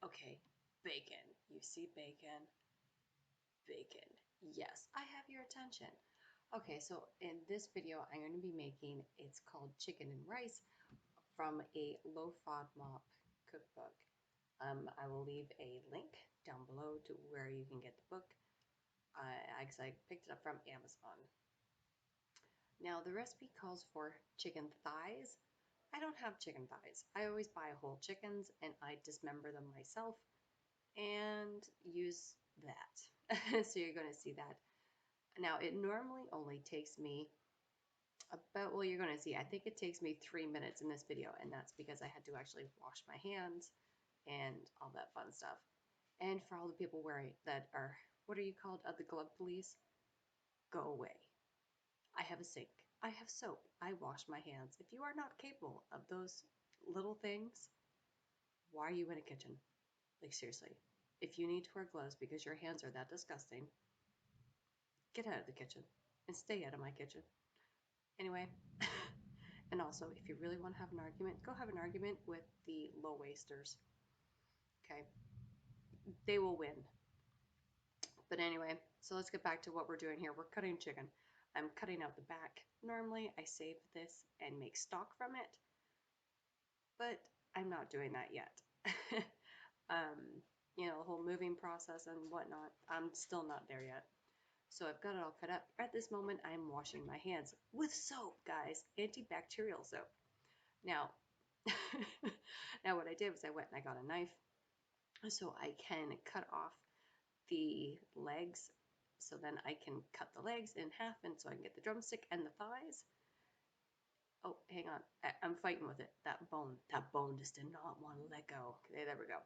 Okay, bacon. You see bacon? Bacon. Yes, I have your attention. Okay, so in this video, I'm going to be making, it's called chicken and rice from a low FODMAP cookbook. I will leave a link down below to where you can get the book. I picked it up from Amazon. Now the recipe calls for chicken thighs. I don't have chicken thighs. I always buy whole chickens and I dismember them myself and use that. So you're going to see that. Now it normally only takes me about, well, you're going to see, I think it takes me 3 minutes in this video, and that's because I had to actually wash my hands and all that fun stuff. And for all the people wearing that are, what are you called, the glove police? Go away. I have a sink. I have soap. I wash my hands. If you are not capable of those little things, why are you in a kitchen? Like, seriously. If you need to wear gloves because your hands are that disgusting, get out of the kitchen and stay out of my kitchen. Anyway, and also, if you really want to have an argument, go have an argument with the low-waisters. Okay? They will win. But anyway, so let's get back to what we're doing here. We're cutting chicken. I'm cutting out the back. Normally, I save this and make stock from it, but I'm not doing that yet. You know, the whole moving process and whatnot, I'm still not there yet. So I've got it all cut up. At this moment, I'm washing my hands with soap, guys, antibacterial soap. Now, now what I did was I went and I got a knife so I can cut off the legs. So then I can cut the legs in half and so I can get the drumstick and the thighs. Oh, hang on. I'm fighting with it. That bone just did not want to let go. Okay, there we go.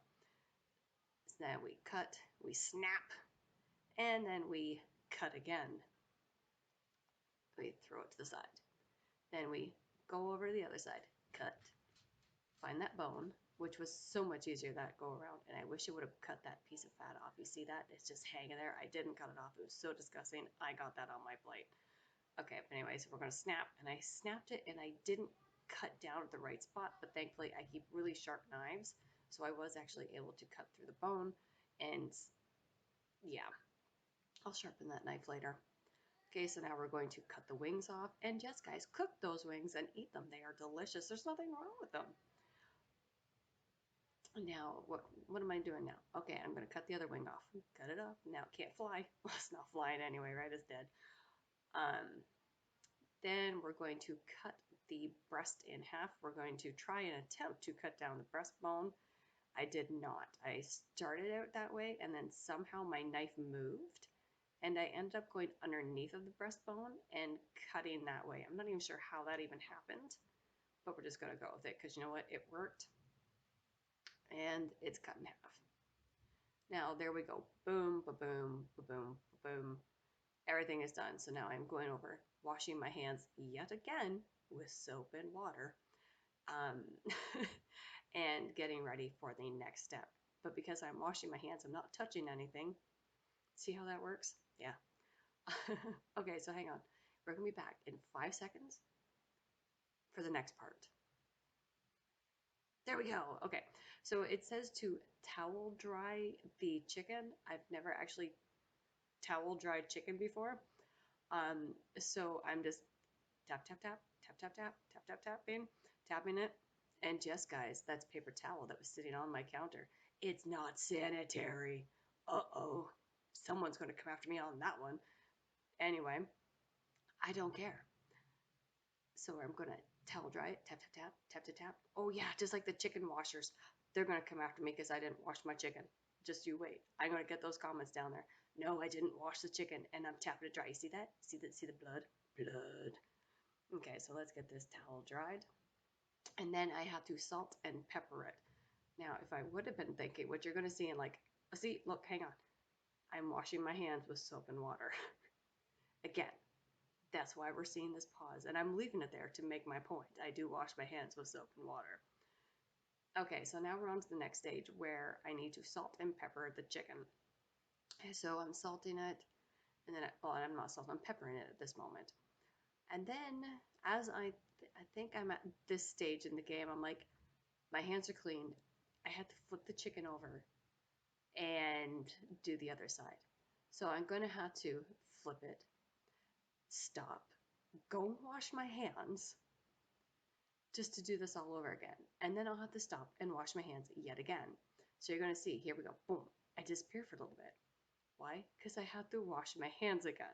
So then we cut, we snap, and then we cut again. We throw it to the side. Then we go over to the other side, cut, find that bone, which was so much easier that go around, and I wish it would have cut that piece of fat off. You see that? It's just hanging there. I didn't cut it off. It was so disgusting. I got that on my plate. Okay, but anyway, so we're going to snap, and I snapped it, and I didn't cut down at the right spot, but thankfully I keep really sharp knives, so I was actually able to cut through the bone, and yeah, I'll sharpen that knife later. Okay, so now we're going to cut the wings off, and yes, guys, cook those wings and eat them. They are delicious. There's nothing wrong with them. Now, what am I doing now? Okay, I'm going to cut the other wing off. Cut it off. Now, it can't fly. Well, it's not flying anyway, right? It's dead. Then we're going to cut the breast in half. We're going to try and attempt to cut down the breastbone. I did not. I started out that way, and then somehow my knife moved, and I ended up going underneath of the breastbone and cutting that way. I'm not even sure how that even happened, but we're just going to go with it because you know what? It worked, and it's cut in half. Now, there we go. Boom, ba-boom, ba-boom, ba-boom. Everything is done. So now I'm going over, washing my hands yet again with soap and water, and getting ready for the next step. But because I'm washing my hands, I'm not touching anything. See how that works? Yeah. Okay, so hang on. We're going to be back in 5 seconds for the next part. There we go. Okay, so it says to towel dry the chicken. I've never actually towel dried chicken before. So I'm just tap, tap, tap, tap, tap, tap, tap, tap, tapping it. And yes, guys, that's paper towel that was sitting on my counter. It's not sanitary. Uh-oh. Someone's going to come after me on that one. Anyway, I don't care. So I'm going to towel dry it. Tap, tap, tap, tap, tap, tap. Oh, yeah, just like the chicken washers. They're going to come after me because I didn't wash my chicken. Just you wait. I'm going to get those comments down there. No, I didn't wash the chicken, and I'm tapping it dry. You see that? See the blood? Blood. Okay, so let's get this towel dried. And then I have to salt and pepper it. Now, if I would have been thinking, what you're going to see in like, see, look, hang on. I'm washing my hands with soap and water. Again, that's why we're seeing this pause. And I'm leaving it there to make my point. I do wash my hands with soap and water. Okay, so now we're on to the next stage where I need to salt and pepper the chicken. So I'm salting it, and then, well, I'm not salting, I'm peppering it at this moment. And then, as I think I'm at this stage in the game, I'm like, my hands are clean. I had to flip the chicken over and do the other side. So I'm going to have to flip it, stop, go wash my hands just to do this all over again. And then I'll have to stop and wash my hands yet again. So you're going to see, here we go, boom, I disappear for a little bit. Why? Because I have to wash my hands again.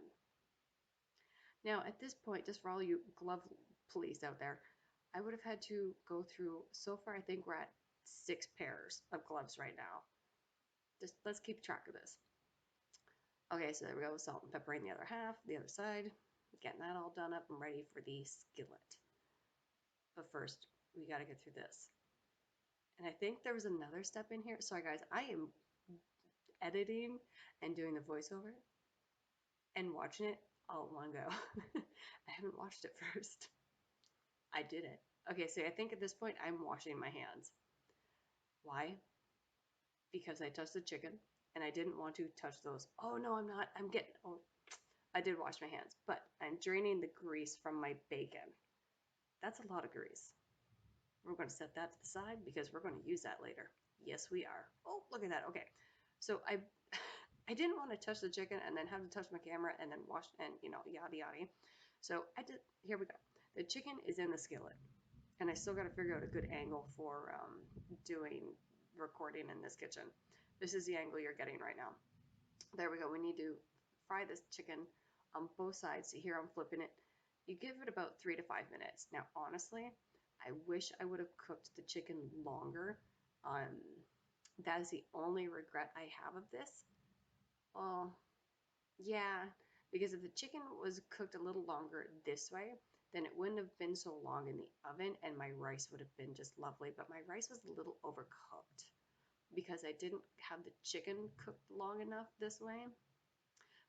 Now, at this point, just for all you glove police out there, I would have had to go through, so far I think we're at 6 pairs of gloves right now. Just let's keep track of this. Okay, so there we go, salt and pepper in the other half, the other side. Getting that all done up and ready for the skillet. But first, we got to get through this. And I think there was another step in here. Sorry guys, I am editing and doing the voiceover and watching it all at one go. I haven't watched it first. I did it. Okay, so I think at this point I'm washing my hands. Why? Because I touched the chicken and I didn't want to touch those. Oh no, I'm not. I did wash my hands, but I'm draining the grease from my bacon. That's a lot of grease. We're going to set that to the side because we're going to use that later. Yes, we are. Oh, look at that. Okay. So I didn't want to touch the chicken and then have to touch my camera and then wash and, yada yada. So here we go. The chicken is in the skillet. And I still got to figure out a good angle for doing recording in this kitchen. This is the angle you're getting right now. There we go. We need to fry this chicken on both sides. So here I'm flipping it. You give it about 3 to 5 minutes. Now, honestly, I wish I would have cooked the chicken longer. That is the only regret I have of this. Well, yeah, because if the chicken was cooked a little longer this way, then it wouldn't have been so long in the oven and my rice would have been just lovely. But my rice was a little overcooked because I didn't have the chicken cooked long enough this way.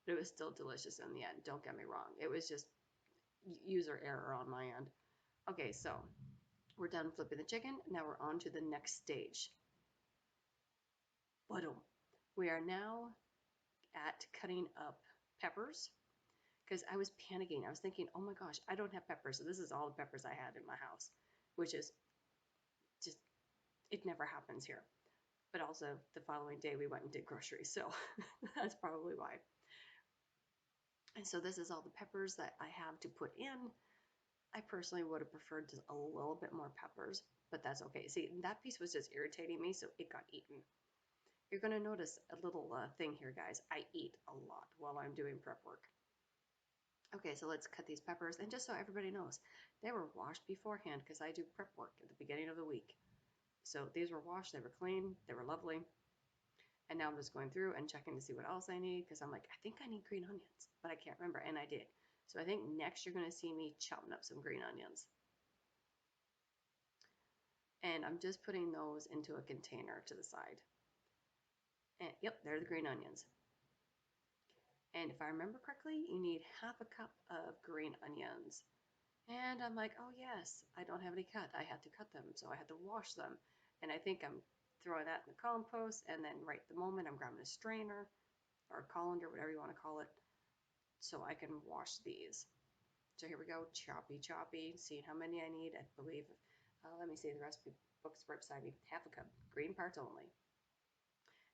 But it was still delicious in the end. Don't get me wrong. It was just user error on my end. Okay, so we're done flipping the chicken. Now we're on to the next stage. We are now at cutting up peppers because I was panicking. I was thinking, oh my gosh, I don't have peppers. So this is all the peppers I had in my house, which is just, it never happens here. But also the following day we went and did groceries. So that's probably why. And so this is all the peppers that I have to put in. I personally would have preferred just a little bit more peppers, but that's okay. See, that piece was just irritating me, so it got eaten. You're going to notice a little thing here, guys. I eat a lot while I'm doing prep work. Okay, so let's cut these peppers. And just so everybody knows, they were washed beforehand because I do prep work at the beginning of the week. So these were washed, they were clean, they were lovely. And now I'm just going through and checking to see what else I need because I'm like, I think I need green onions, but I can't remember, and I did. So I think next you're going to see me chopping up some green onions. And I'm just putting those into a container to the side. And yep, they're the green onions. And if I remember correctly, you need half a cup of green onions. And I'm like, oh yes, I don't have any cut. I had to cut them, so I had to wash them. And I think I'm throwing that in the compost, and then right at the moment I'm grabbing a strainer or a colander, whatever you want to call it, so I can wash these. So here we go, choppy, seeing how many I need. I believe, let me see, the recipe book's right beside me. Half a cup, green parts only.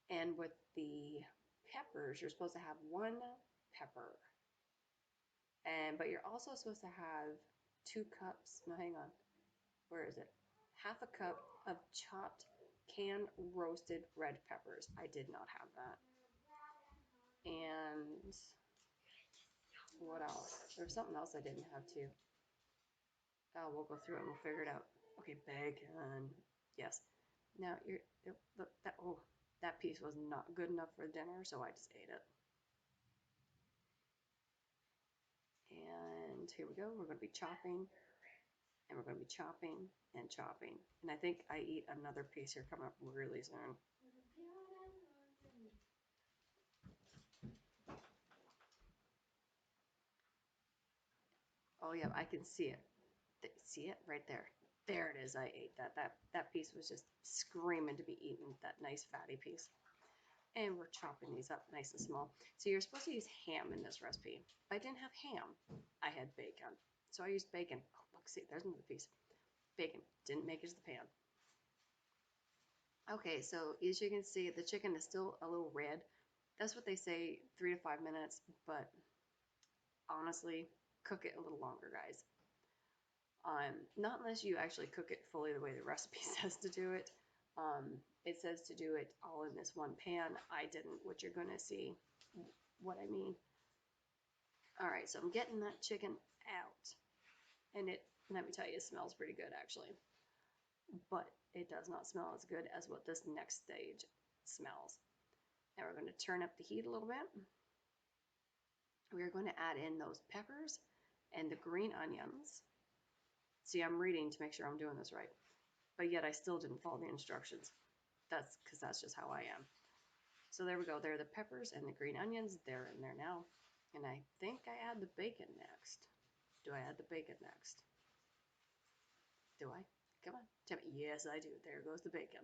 And with the peppers, you're supposed to have 1 pepper. But you're also supposed to have 2 cups, no, hang on, where is it? Half a cup of chopped canned roasted red peppers. I did not have that. And what else? There's something else I didn't have too. We'll go through it and we'll figure it out. Okay, bacon. Yes. Now that piece was not good enough for dinner, so I just ate it. And here we go. We're going to be chopping, and we're going to be chopping and chopping. And I think I eat another piece here coming up really soon. Oh yeah, I can see it. See it right there. There it is. I ate that. That piece was just screaming to be eaten. That nice fatty piece. And we're chopping these up nice and small. So you're supposed to use ham in this recipe. If I didn't have ham, I had bacon. So I used bacon. Oh, look, see, there's another piece. Bacon. Didn't make it to the pan. Okay, so as you can see, the chicken is still a little red. That's what they say, 3 to 5 minutes, but honestly, cook it a little longer, guys. Not unless you actually cook it fully the way the recipe says to do it. It says to do it all in this one pan. I didn't, what you're going to see, what I mean. All right, so I'm getting that chicken out. And it, let me tell you, it smells pretty good actually. But it does not smell as good as what this next stage smells. Now we're going to turn up the heat a little bit. We're going to add in those peppers and the green onions. See, I'm reading to make sure I'm doing this right. But yet I still didn't follow the instructions. That's because that's just how I am. So there we go. There are the peppers and the green onions. They're in there now. And I think I add the bacon next. Do I add the bacon next? Do I? Come on. Tell me. Yes, I do. There goes the bacon.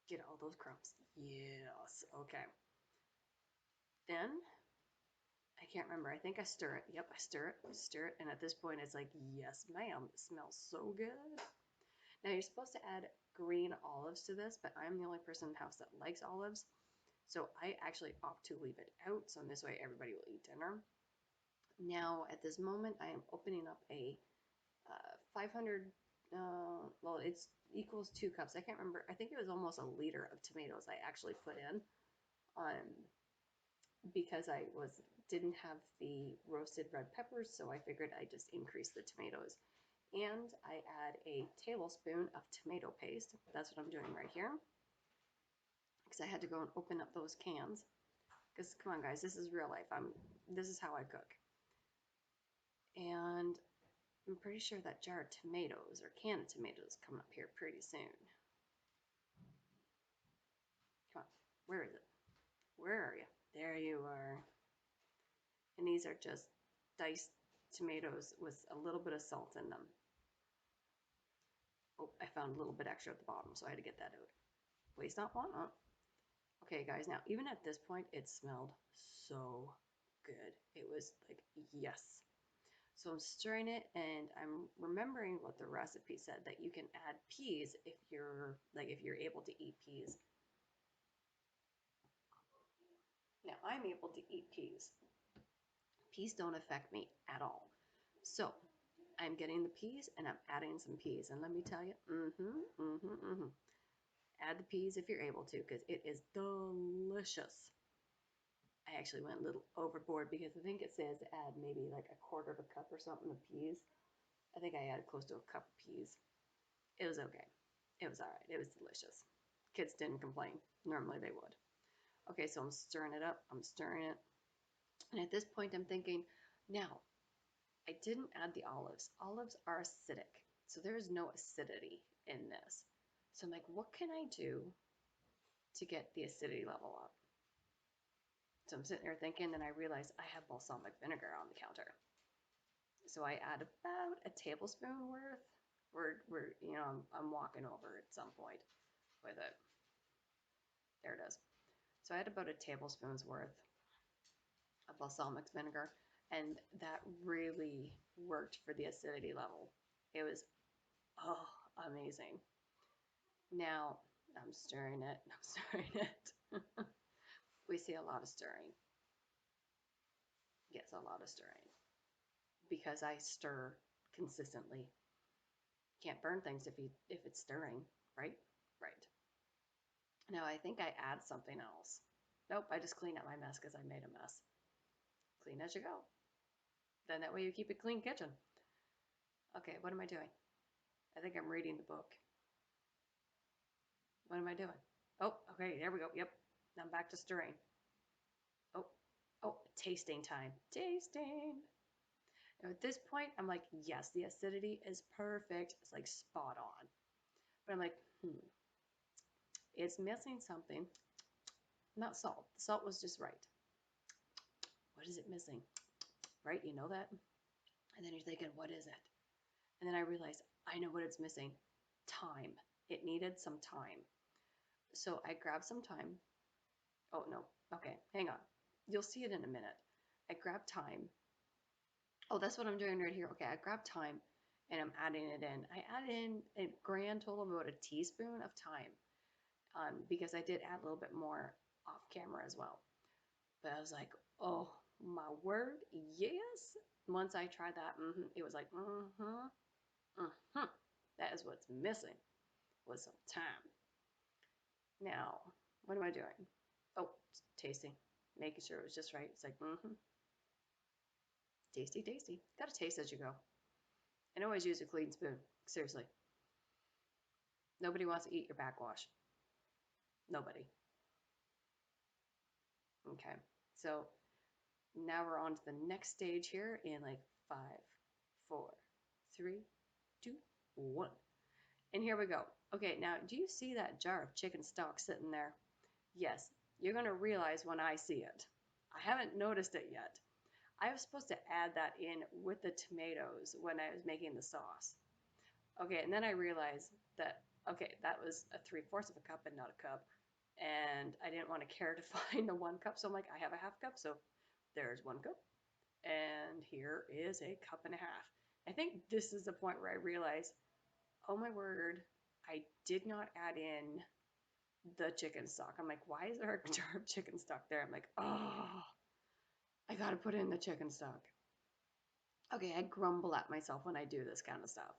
Get all those crumbs. Yes. Okay. Then, I can't remember. I think I stir it. Yep, I stir it. And at this point, it's like, yes, ma'am. It smells so good. Now, you're supposed to add green olives to this, but I'm the only person in the house that likes olives. So I actually opt to leave it out. So in this way, everybody will eat dinner. Now, at this moment, I am opening up a 500, well, it's equals 2 cups. I can't remember. I think it was almost a liter of tomatoes I actually put in. Because I didn't have the roasted red peppers, so I figured I'd just increase the tomatoes. And I add a tablespoon of tomato paste. That's what I'm doing right here. Because I had to go and open up those cans. Because come on, guys, this is real life. This is how I cook. And I'm pretty sure that jar of tomatoes or can of tomatoes coming up here pretty soon. Come on, where is it? Where are you? There you are. And these are just diced tomatoes with a little bit of salt in them. Oh, I found a little bit extra at the bottom, so I had to get that out. Waste not, want not. Okay, guys, now even at this point, it smelled so good. It was like, yes. So I'm stirring it, and I'm remembering what the recipe said, that you can add peas if you're able to eat peas. Now I'm able to eat peas. Peas don't affect me at all. So I'm getting the peas and I'm adding some peas. And let me tell you, add the peas if you're able to, because it is delicious. I actually went a little overboard because I think it says to add maybe like a quarter of a cup or something of peas. I think I added close to a cup of peas. It was okay. It was all right. It was delicious. Kids didn't complain. Normally they would. Okay, so I'm stirring it up. I'm stirring it. And at this point, I'm thinking, now, I didn't add the olives. Olives are acidic. So there is no acidity in this. So I'm like, what can I do to get the acidity level up? So I'm sitting there thinking, and I realize I have balsamic vinegar on the counter. So I add about a tablespoon worth. I'm walking over at some point with it. There it is. So I had about a tablespoon's worth of balsamic vinegar, and that really worked for the acidity level. It was, oh, amazing. Now I'm stirring it. I'm stirring it. We see a lot of stirring. Yes, a lot of stirring. Because I stir consistently. Can't burn things if it's stirring, right? Right. Now I think I add something else. Nope, I just clean up my mess because I made a mess. Clean as you go. Then that way you keep a clean kitchen. Okay, what am I doing? I think I'm reading the book. What am I doing? Oh, okay, there we go. Yep. Now I'm back to stirring. Oh, oh, tasting time. Tasting. Now at this point, I'm like, yes, the acidity is perfect. It's like spot on. But I'm like, it's missing something. Not salt. The salt was just right. What is it missing? Right? You know that? And then you're thinking, what is it? And then I realized, I know what it's missing. Time. It needed some time. So I grabbed some time. Oh, no. Okay, hang on. You'll see it in a minute. I grabbed thyme. Oh, that's what I'm doing right here. Okay, I grabbed thyme and I'm adding it in. I add in a grand total of about a teaspoon of thyme, because I did add a little bit more off camera as well. But I was like, oh my word, yes. Once I tried that, it was like, that is what's missing, was some thyme. Now, what am I doing? Oh, tasting, making sure it was just right. It's like, tasty, tasty. Gotta taste as you go. And always use a clean spoon. Seriously. Nobody wants to eat your backwash. Nobody. Okay. So now we're on to the next stage here in like 5, 4, 3, 2, 1. And here we go. Okay, now do you see that jar of chicken stock sitting there? Yes, you're going to realize when I see it. I haven't noticed it yet. I was supposed to add that in with the tomatoes when I was making the sauce. Okay, and then I realized that, okay, that was a 3/4 of a cup and not a cup. And I didn't want to care to find the 1 cup. So I'm like, I have a half cup. So there's 1 cup. And here is a cup and a half. I think this is the point where I realized, oh my word, I did not add in the chicken stock. I'm like, why is there a jar of chicken stock there? I'm like, oh, I got to put in the chicken stock. Okay, I grumble at myself when I do this kind of stuff.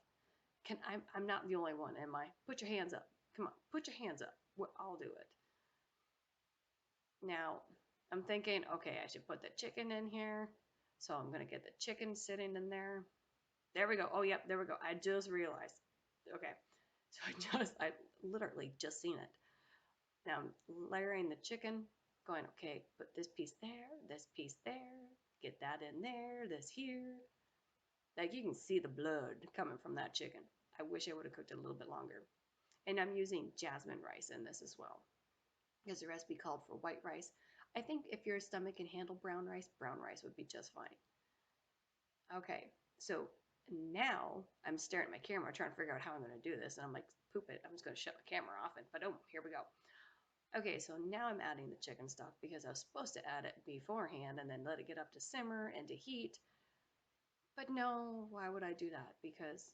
I'm not the only one, am I? Put your hands up. Come on, put your hands up. I'll do it. Now, I'm thinking, okay, I should put the chicken in here. So I'm going to get the chicken sitting in there. There we go. Oh, yep, there we go. I just realized. Okay. So I literally just seen it. Now I'm layering the chicken, going, okay, put this piece there, get that in there, this here. Like you can see the blood coming from that chicken. I wish I would have cooked it a little bit longer. And I'm using jasmine rice in this as well, because the recipe called for white rice. I think if your stomach can handle brown rice would be just fine. Okay, so now I'm staring at my camera trying to figure out how I'm going to do this. And I'm like, poop it. I'm just going to shut my camera off. And but oh, here we go. Okay, so now I'm adding the chicken stock because I was supposed to add it beforehand and then let it get up to simmer and to heat. But no, why would I do that? Because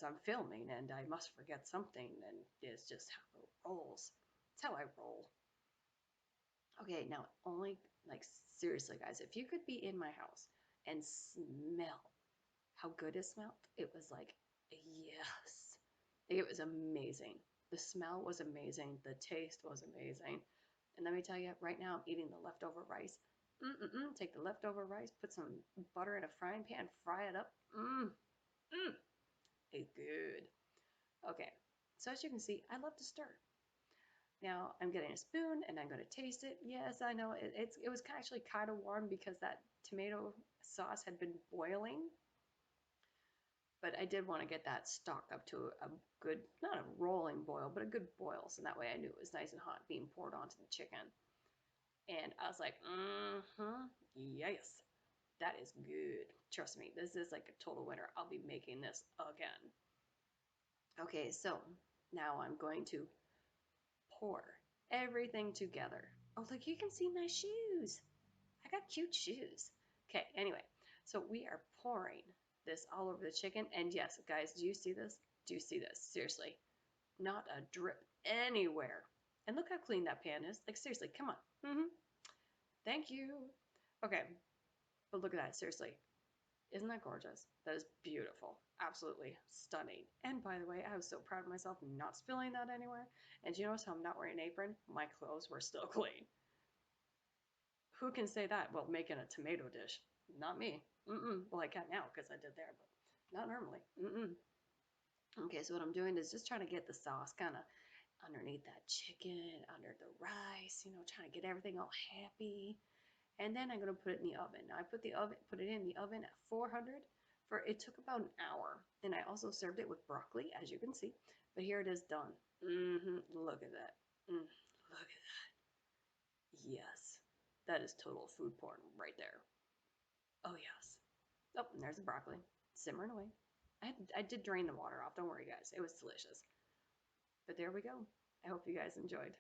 I'm filming and I must forget something, and it's just how it rolls. It's how I roll. Okay, now only, like, seriously guys, if you could be in my house and smell how good it smelled, it was like, yes. It was amazing. The smell was amazing. The taste was amazing. And let me tell you, right now I'm eating the leftover rice. Take the leftover rice, put some butter in a frying pan, fry it up. It's good. Okay, so as you can see, I love to stir. Now I'm getting a spoon and I'm going to taste it. Yes, I know it was actually kind of warm because that tomato sauce had been boiling. But I did want to get that stock up to a good, not a rolling boil, but a good boil. So that way I knew it was nice and hot being poured onto the chicken. And I was like, yes, that is good. Trust me, this is like a total winner. I'll be making this again. Okay, so now I'm going to pour everything together. Oh, look, you can see my shoes. I got cute shoes. Okay, anyway, so we are pouring this all over the chicken. And yes, guys, do you see this? Do you see this? Seriously, not a drip anywhere. And look how clean that pan is. Like, seriously, come on. Thank you. Okay, but look at that. Seriously, isn't that gorgeous? That is beautiful. Absolutely stunning. And by the way, I was so proud of myself not spilling that anywhere. And do you notice how I'm not wearing an apron? My clothes were still clean. Who can say that? Well, making a tomato dish. Not me. Well, I can now because I did there, but not normally. Okay, so what I'm doing is just trying to get the sauce kind of underneath that chicken, under the rice, trying to get everything all happy. And then I'm going to put it in the oven. Now I put it in the oven at 400 it took about an hour. And I also served it with broccoli, as you can see. But here it is done. Look at that. Look at that. Yes. That is total food porn right there. Oh, yes. Oh, and there's the broccoli. Simmering away. I did drain the water off. Don't worry, guys. It was delicious. But there we go. I hope you guys enjoyed.